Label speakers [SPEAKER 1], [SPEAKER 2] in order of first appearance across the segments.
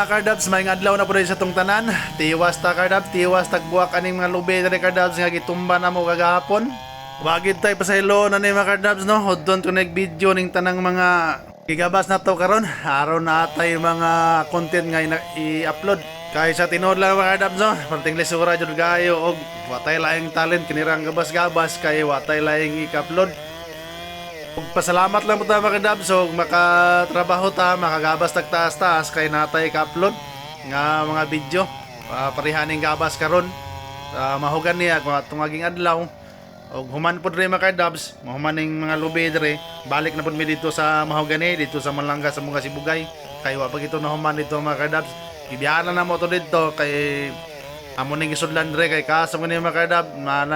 [SPEAKER 1] mga kardabs, may adlaw na po rin sa tong tanan. Tiwas ta kardabs, tiwas tagbuak aning mga lubi na kardabs nga gitumba na mo kagahapon. Wagid tay pasaylo na ni mga kardabs no. Hodon ko nag-video ning tanang mga gigabas na to karon. Araw na atay mga content nga i-upload. Kaya sa tinod lang mga kardabs no. Parting lisura jud gayo og watay laing talent kinirang gabas-gabas kay watay laing i-upload. Pasalamat lang po tayo mga kadab so makatrabaho ta, makagabas tagtaas-taas kay natay ka-upload nga mga video parihaning gabas karon mahugan niya kung atong aging adlaw og human pod rin mga kadabs mahumaning mga lubi dire balik na pod mi dito sa mahogani dito sa Malanga sa mga Sibugay kay wa pa gito na human dito mga kadabs ibiyahan na mo to dito kay amo ning isudlan dire kay kaso ni mga kadab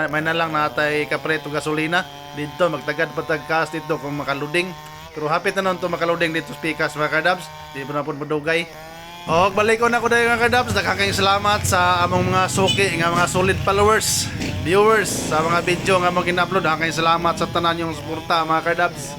[SPEAKER 1] may na lang natay kapreto gasolina dito magtagad patagkas dito kung makaluding pero hapit na nun to makaluding dito speakers mga kadabs di po na po madugay o balik ko na ko dahil mga kadabs nakakayong salamat sa among mga suki nga mga solid followers viewers sa mga video nga mo gina-upload nakakayong salamat sa tanan yung suporta mga kadabs